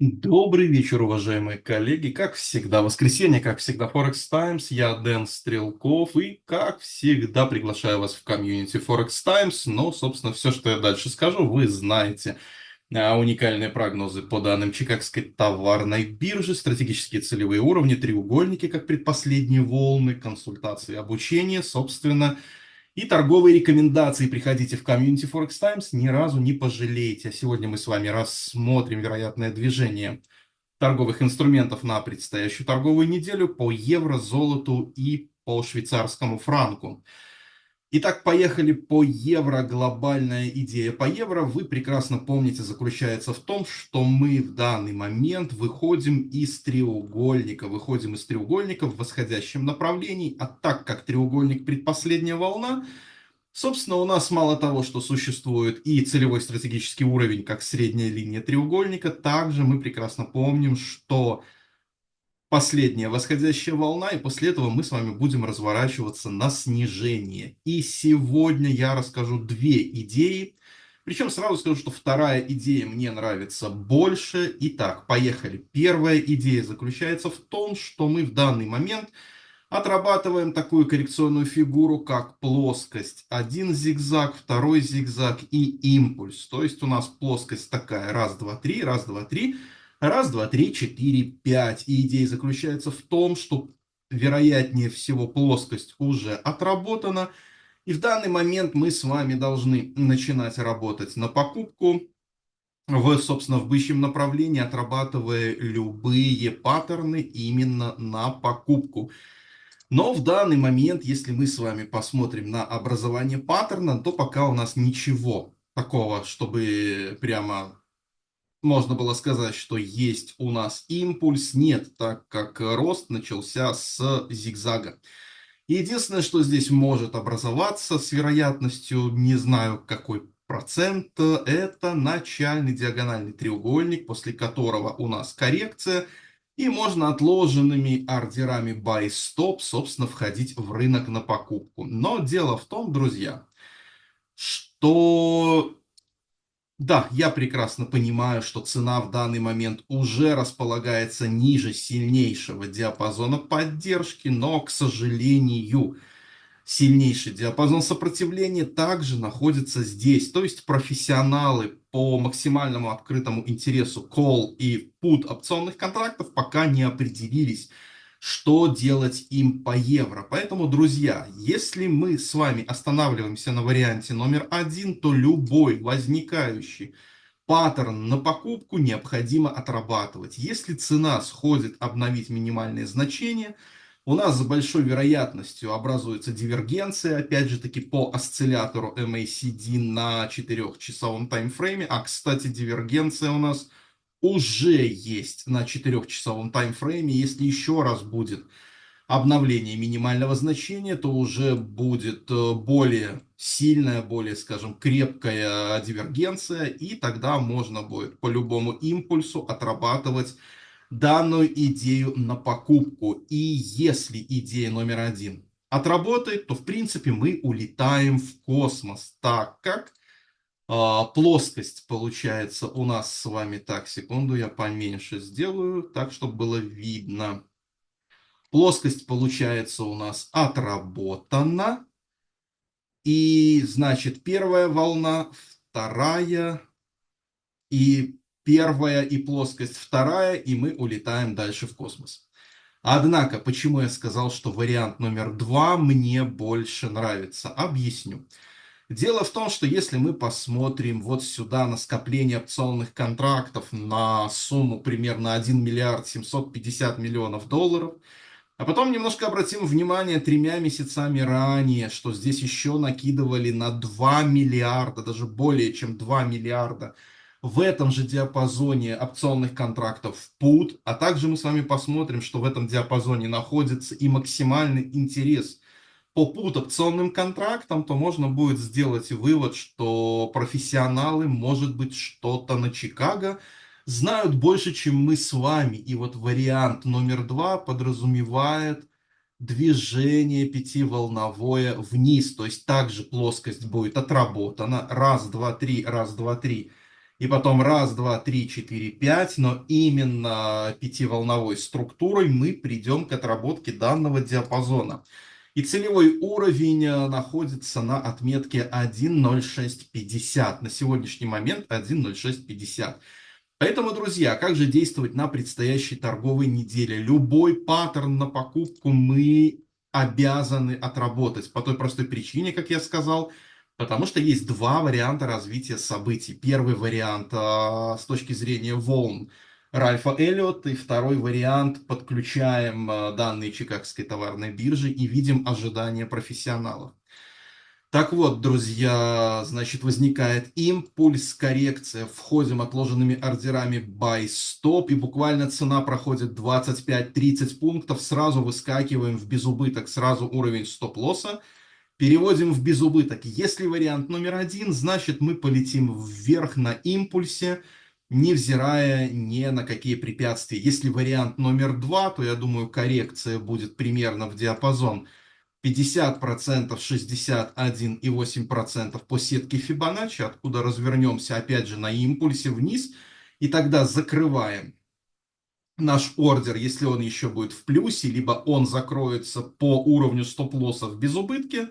Добрый вечер, уважаемые коллеги. Как всегда, воскресенье, как всегда, Forex Times. Я Дэн Стрелков и, как всегда, приглашаю вас в комьюнити Forex Times. Но, собственно, все, что я дальше скажу, вы знаете. Уникальные прогнозы по данным Чикагской товарной биржи, стратегические целевые уровни, треугольники, как предпоследние волны, консультации, обучение, собственно, и торговые рекомендации. Приходите в комьюнити Forex Times, ни разу не пожалеете. А сегодня мы с вами рассмотрим вероятное движение торговых инструментов на предстоящую торговую неделю по евро, золоту и по швейцарскому франку. Итак, поехали по евро. Глобальная идея по евро, вы прекрасно помните, заключается в том, что мы в данный момент выходим из треугольника в восходящем направлении, а так как треугольник предпоследняя волна, собственно, у нас мало того, что существует и целевой стратегический уровень, как средняя линия треугольника, также мы прекрасно помним, что последняя восходящая волна, и после этого мы с вами будем разворачиваться на снижение. И сегодня я расскажу две идеи, причем сразу скажу, что вторая идея мне нравится больше. Итак, поехали. Первая идея заключается в том, что мы в данный момент отрабатываем такую коррекционную фигуру, как плоскость. Один зигзаг, второй зигзаг и импульс. То есть у нас плоскость такая. Раз, два, три, раз, два, три. Раз, два, три, четыре, пять. И идея заключается в том, что вероятнее всего плоскость уже отработана. И в данный момент мы с вами должны начинать работать на покупку собственно, в бычьем направлении, отрабатывая любые паттерны именно на покупку. Но в данный момент, если мы с вами посмотрим на образование паттерна, то пока у нас ничего такого, чтобы прямо можно было сказать, что есть у нас импульс, нет, так как рост начался с зигзага. Единственное, что здесь может образоваться с вероятностью, не знаю какой процент, это начальный диагональный треугольник, после которого у нас коррекция, и можно отложенными ордерами buy stop, собственно, входить в рынок на покупку. Но дело в том, друзья, что да, я прекрасно понимаю, что цена в данный момент уже располагается ниже сильнейшего диапазона поддержки, но, к сожалению, сильнейший диапазон сопротивления также находится здесь. То есть профессионалы по максимальному открытому интересу call и put опционных контрактов пока не определились, что делать им по евро. Поэтому, друзья, если мы с вами останавливаемся на варианте номер один, то любой возникающий паттерн на покупку необходимо отрабатывать. Если цена сходит обновить минимальные значения, у нас с большой вероятностью образуется дивергенция, опять же таки по осциллятору MACD на 4-часовом таймфрейме. А, кстати, дивергенция у нас уже есть на 4-часовом таймфрейме. Если еще раз будет обновление минимального значения, то уже будет более сильная, более, скажем, крепкая дивергенция, и тогда можно будет по любому импульсу отрабатывать данную идею на покупку. И если идея номер один отработает, то в принципе мы улетаем в космос, так как плоскость получается у нас с вами, так, секунду, я поменьше сделаю, так, чтобы было видно. Плоскость получается у нас отработана. И, значит, первая волна, вторая, и первая, и плоскость вторая, и мы улетаем дальше в космос. Однако, почему я сказал, что вариант номер два мне больше нравится? Объясню. Дело в том, что если мы посмотрим вот сюда на скопление опционных контрактов на сумму примерно 1 миллиард 750 миллионов долларов, а потом немножко обратим внимание 3 месяцами ранее, что здесь еще накидывали на 2 миллиарда, даже более чем 2 миллиарда в этом же диапазоне опционных контрактов в put, а также мы с вами посмотрим, что в этом диапазоне находится и максимальный интерес по put опционным контрактам, то можно будет сделать вывод, что профессионалы, может быть, что-то на Чикаго знают больше, чем мы с вами. И вот вариант номер два подразумевает движение пятиволновое вниз. То есть также плоскость будет отработана. Раз, два, три, раз, два, три. и потом раз, два, три, четыре, пять, но именно пятиволновой структурой мы придем к отработке данного диапазона. И целевой уровень находится на отметке 1.0650. На сегодняшний момент 1.0650. Поэтому, друзья, как же действовать на предстоящей торговой неделе? Любой паттерн на покупку мы обязаны отработать по той простой причине, как я сказал, потому что есть два варианта развития событий. Первый вариант с точки зрения волн Ральфа Эллиота, и второй вариант подключаем данные Чикагской товарной биржи и видим ожидания профессионалов. Так вот, друзья, значит, возникает импульс, коррекция, входим отложенными ордерами buy stop, и буквально цена проходит 25-30 пунктов, сразу выскакиваем в безубыток, сразу уровень стоп-лосса, переводим в безубыток. Если вариант номер один, значит мы полетим вверх на импульсе, невзирая ни на какие препятствия. Если вариант номер два, то я думаю, коррекция будет примерно в диапазон 50%, 61,8% по сетке Фибоначчи, откуда развернемся опять же на импульсе вниз, и тогда закрываем наш ордер, если он еще будет в плюсе, либо он закроется по уровню стоп-лосса в безубытке,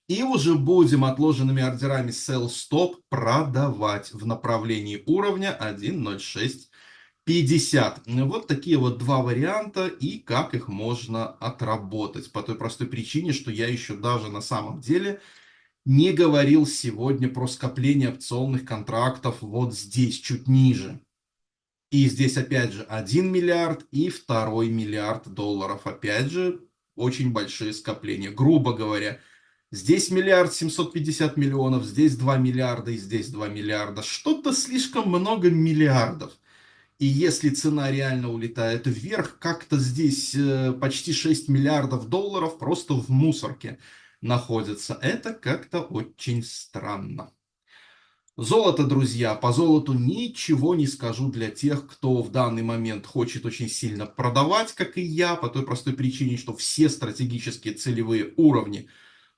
и уже будем отложенными ордерами sell stop продавать в направлении уровня 1.0650. Вот такие вот два варианта и как их можно отработать. По той простой причине, что я еще даже на самом деле не говорил сегодня про скопление опционных контрактов вот здесь, чуть ниже. И здесь опять же 1 миллиард и 2 миллиард долларов. Опять же, очень большие скопления. Грубо говоря, здесь миллиард 750 миллионов, здесь 2 миллиарда и здесь 2 миллиарда. Что-то слишком много миллиардов. И если цена реально улетает вверх, как-то здесь почти 6 миллиардов долларов просто в мусорке находятся. Это как-то очень странно. Золото, друзья, по золоту ничего не скажу для тех, кто в данный момент хочет очень сильно продавать, как и я, по той простой причине, что все стратегические целевые уровни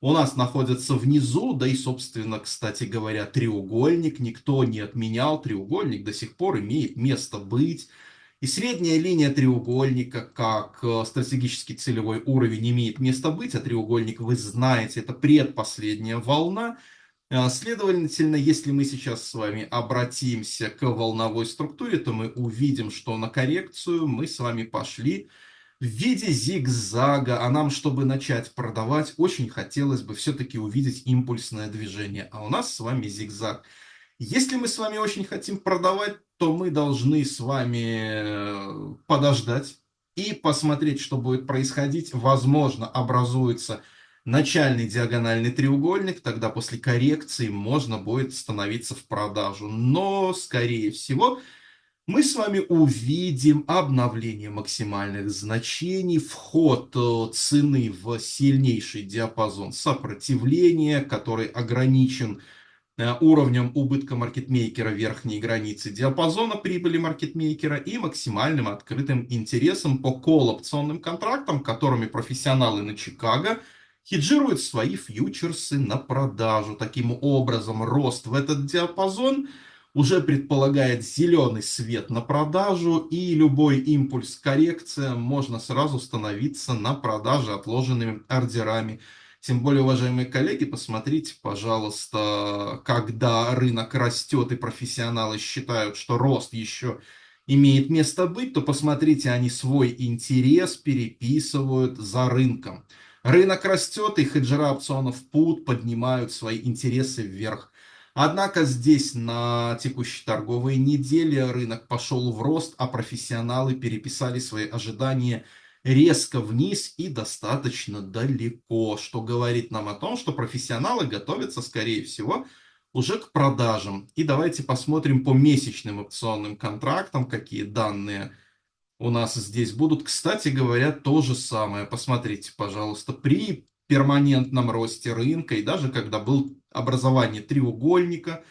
у нас находятся внизу, да и, собственно, кстати говоря, треугольник никто не отменял, треугольник до сих пор имеет место быть. И средняя линия треугольника, как стратегический целевой уровень, имеет место быть, а треугольник, вы знаете, это предпоследняя волна. Следовательно, если мы сейчас с вами обратимся к волновой структуре, то мы увидим, что на коррекцию мы с вами пошли в виде зигзага, а нам, чтобы начать продавать, очень хотелось бы все-таки увидеть импульсное движение, а у нас с вами зигзаг. Если мы с вами очень хотим продавать, то мы должны с вами подождать и посмотреть, что будет происходить. Возможно, образуется начальный диагональный треугольник, тогда после коррекции можно будет становиться в продажу. Но, скорее всего, мы с вами увидим обновление максимальных значений, вход цены в сильнейший диапазон сопротивления, который ограничен уровнем убытка маркетмейкера верхней границы диапазона прибыли маркетмейкера и максимальным открытым интересом по колл-опционным контрактам, которыми профессионалы на Чикаго хеджируют свои фьючерсы на продажу. Таким образом, рост в этот диапазон уже предполагает зеленый свет на продажу, и любой импульс коррекция можно сразу становиться на продаже отложенными ордерами. Тем более, уважаемые коллеги, посмотрите, пожалуйста, когда рынок растет и профессионалы считают, что рост еще имеет место быть, то посмотрите, они свой интерес переписывают за рынком. Рынок растет, и хеджера опционов put поднимают свои интересы вверх. Однако здесь на текущей торговой неделе рынок пошел в рост, а профессионалы переписали свои ожидания резко вниз и достаточно далеко, что говорит нам о том, что профессионалы готовятся, скорее всего, уже к продажам. И давайте посмотрим по месячным опционным контрактам, какие данные у нас здесь будут. Кстати говоря, то же самое. Посмотрите, пожалуйста, при перманентном росте рынка и даже когда был образование треугольника,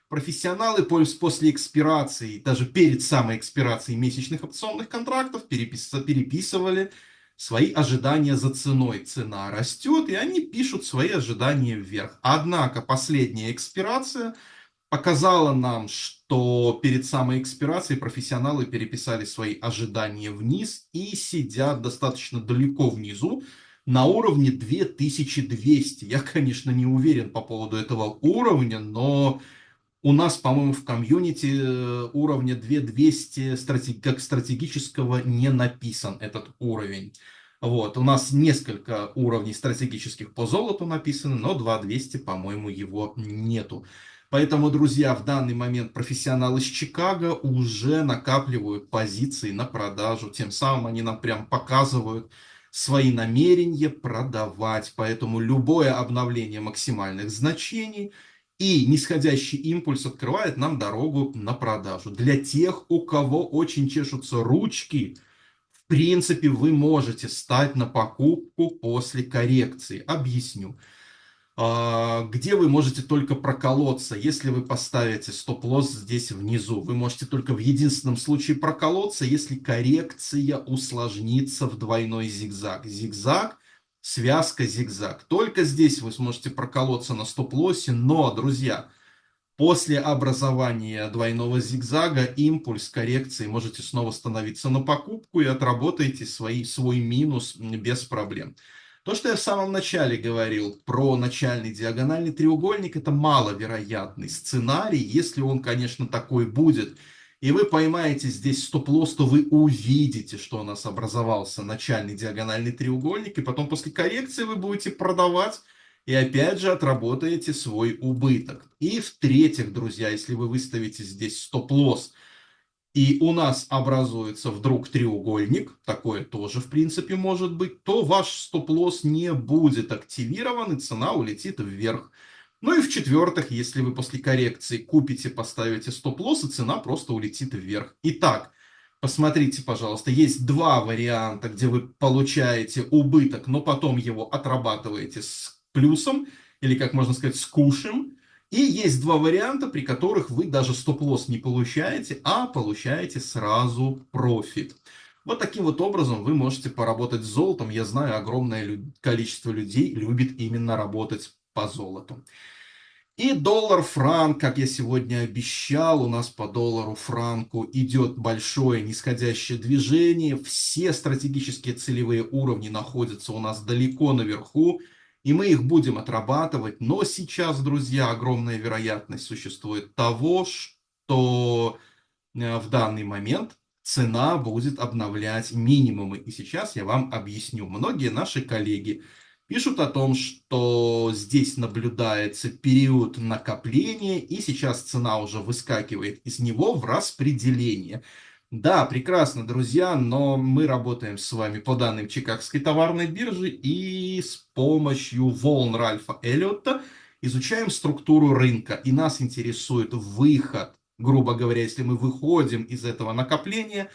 профессионалы после экспирации, даже перед самой экспирацией месячных опционных контрактов переписывали свои ожидания за ценой. Цена растет, и они пишут свои ожидания вверх. Однако последняя экспирация показала нам, что перед самой экспирацией профессионалы переписали свои ожидания вниз и сидят достаточно далеко внизу, на уровне 2200. Я, конечно, не уверен по поводу этого уровня, но у нас, по-моему, в комьюнити уровня 2200 как стратегического не написан этот уровень. Вот. У нас несколько уровней стратегических по золоту написаны, но 2200, по-моему, его нету. Поэтому, друзья, в данный момент профессионалы из Чикаго уже накапливают позиции на продажу. Тем самым они нам прям показывают свои намерения продавать. Поэтому любое обновление максимальных значений и нисходящий импульс открывает нам дорогу на продажу. Для тех, у кого очень чешутся ручки, в принципе, вы можете стать на покупку после коррекции. Объясню. Где вы можете только проколоться, если вы поставите стоп-лосс здесь внизу. Вы можете только в единственном случае проколоться, если коррекция усложнится в двойной зигзаг. Зигзаг, связка, зигзаг. Только здесь вы сможете проколоться на стоп-лоссе, но, друзья, после образования двойного зигзага импульс коррекции можете снова становиться на покупку и отработаете свой минус без проблем. То, что я в самом начале говорил про начальный диагональный треугольник, это маловероятный сценарий. Если он, конечно, такой будет, и вы поймаете здесь стоп-лосс, то вы увидите, что у нас образовался начальный диагональный треугольник, и потом после коррекции вы будете продавать и опять же отработаете свой убыток. И в-третьих, друзья, если вы выставите здесь стоп-лосс, и у нас образуется вдруг треугольник, такое тоже в принципе может быть, то ваш стоп-лосс не будет активирован, и цена улетит вверх. Ну и в-четвертых, если вы после коррекции купите, поставите стоп-лосс, и цена просто улетит вверх. Итак, посмотрите, пожалуйста, есть два варианта, где вы получаете убыток, но потом его отрабатываете с плюсом, или, как можно сказать, с кушем. И есть два варианта, при которых вы даже стоп-лосс не получаете, а получаете сразу профит. Вот таким вот образом вы можете поработать с золотом. Я знаю, огромное количество людей любит именно работать по золоту. И доллар-франк, как я сегодня обещал, у нас по доллару-франку идет большое нисходящее движение. Все стратегические целевые уровни находятся у нас далеко наверху, и мы их будем отрабатывать. Но сейчас, друзья, огромная вероятность существует того, что в данный момент цена будет обновлять минимумы. И сейчас я вам объясню. Многие наши коллеги пишут о том, что здесь наблюдается период накопления, и сейчас цена уже выскакивает из него в распределение. Да, прекрасно, друзья, но мы работаем с вами по данным Чикагской товарной биржи и с помощью волн Ральфа Эллиотта изучаем структуру рынка, и нас интересует выход, грубо говоря, если мы выходим из этого накопления,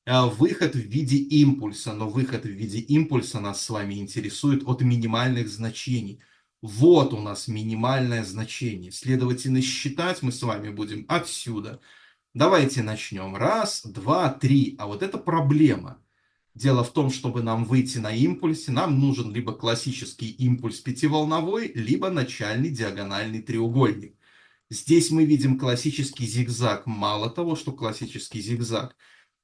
выход в виде импульса, но выход в виде импульса нас с вами интересует от минимальных значений. Вот у нас минимальное значение. Следовательно, считать мы с вами будем отсюда. Давайте начнем. Раз, два, три. А вот это проблема. Дело в том, чтобы нам выйти на импульсе, нам нужен либо классический импульс пятиволновой, либо начальный диагональный треугольник. Здесь мы видим классический зигзаг. Мало того, что классический зигзаг,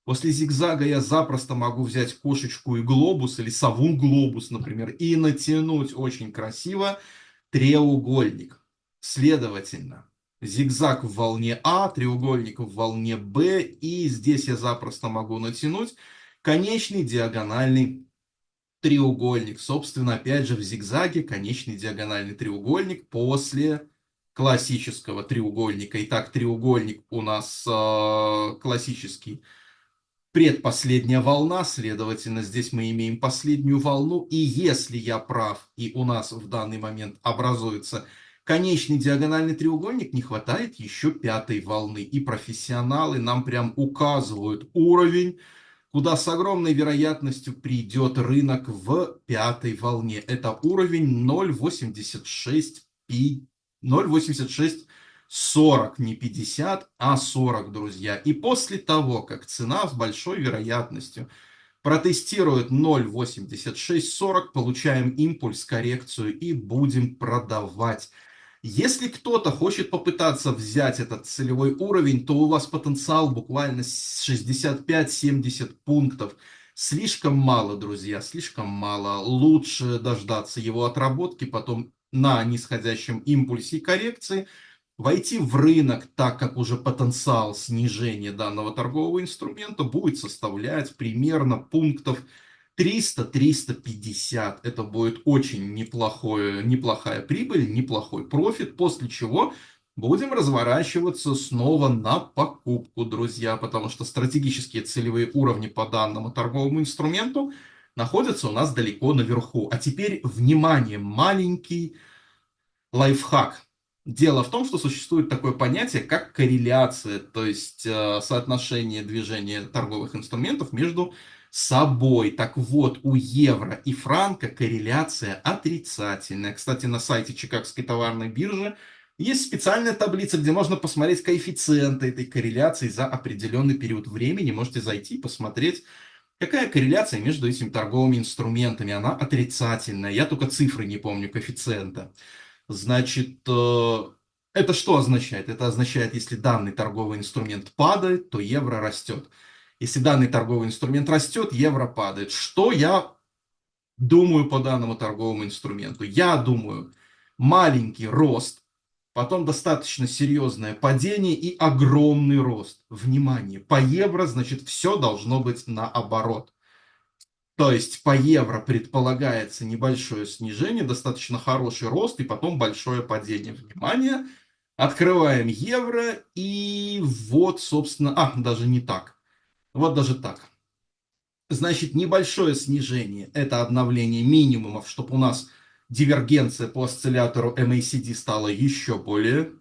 после зигзага я запросто могу взять кошечку и глобус, или сову-глобус, например, и натянуть очень красиво треугольник. Следовательно, зигзаг в волне А, треугольник в волне Б, и здесь я запросто могу натянуть конечный диагональный треугольник. Собственно, опять же, в зигзаге конечный диагональный треугольник после классического треугольника. Итак, треугольник у нас классический. Предпоследняя волна, следовательно, здесь мы имеем последнюю волну, и если я прав, и у нас в данный момент образуется конечный диагональный треугольник, не хватает еще пятой волны, и профессионалы нам прям указывают уровень, куда с огромной вероятностью придет рынок в пятой волне. Это уровень 0,86 0,86 40, не 50, а 40, друзья. И после того, как цена с большой вероятностью протестирует 0,8640, получаем импульс, коррекцию и будем продавать. Если кто-то хочет попытаться взять этот целевой уровень, то у вас потенциал буквально 65-70 пунктов. Слишком мало, друзья, слишком мало. Лучше дождаться его отработки, потом на нисходящем импульсе и коррекции войти в рынок, так как уже потенциал снижения данного торгового инструмента будет составлять примерно пунктов 300-350. Это будет очень неплохая прибыль, неплохой профит, после чего будем разворачиваться снова на покупку, друзья, потому что стратегические целевые уровни по данному торговому инструменту находятся у нас далеко наверху. А теперь, внимание, маленький лайфхак. Дело в том, что существует такое понятие, как корреляция, то есть соотношение движения торговых инструментов между собой. Так вот, у евро и франка корреляция отрицательная. Кстати, на сайте Чикагской товарной биржи есть специальная таблица, где можно посмотреть коэффициенты этой корреляции за определенный период времени. Можете зайти и посмотреть, какая корреляция между этими торговыми инструментами. Она отрицательная. Я только цифры не помню коэффициента. Значит, это что означает? Это означает, если данный торговый инструмент падает, то евро растет. Если данный торговый инструмент растет, евро падает. Что я думаю по данному торговому инструменту? Я думаю, маленький рост, потом достаточно серьезное падение и огромный рост. Внимание, по евро, значит, все должно быть наоборот. То есть по евро предполагается небольшое снижение, достаточно хороший рост и потом большое падение. Внимание, открываем евро и вот, собственно, даже не так. Вот даже так. Значит, небольшое снижение – это обновление минимумов, чтобы у нас дивергенция по осциллятору MACD стала еще более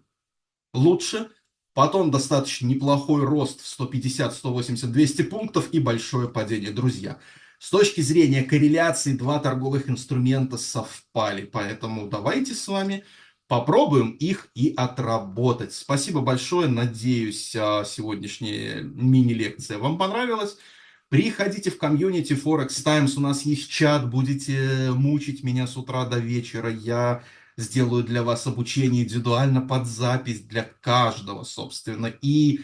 лучше. Потом достаточно неплохой рост в 150, 180, 200 пунктов и большое падение. Друзья, с точки зрения корреляции два торговых инструмента совпали. Поэтому давайте с вами попробуем их и отработать. Спасибо большое. Надеюсь, сегодняшняя мини-лекция вам понравилась. Приходите в комьюнити Forex Times, у нас есть чат, будете мучить меня с утра до вечера. Я сделаю для вас обучение индивидуально под запись для каждого, собственно. И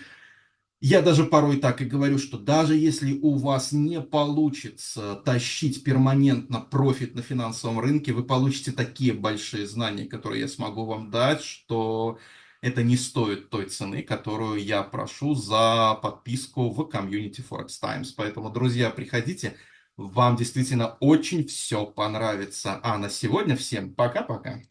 я даже порой так и говорю, что даже если у вас не получится тащить перманентно профит на финансовом рынке, вы получите такие большие знания, которые я смогу вам дать, что это не стоит той цены, которую я прошу за подписку в комьюнити Forex Times. Поэтому, друзья, приходите, вам действительно очень все понравится. А на сегодня всем пока-пока.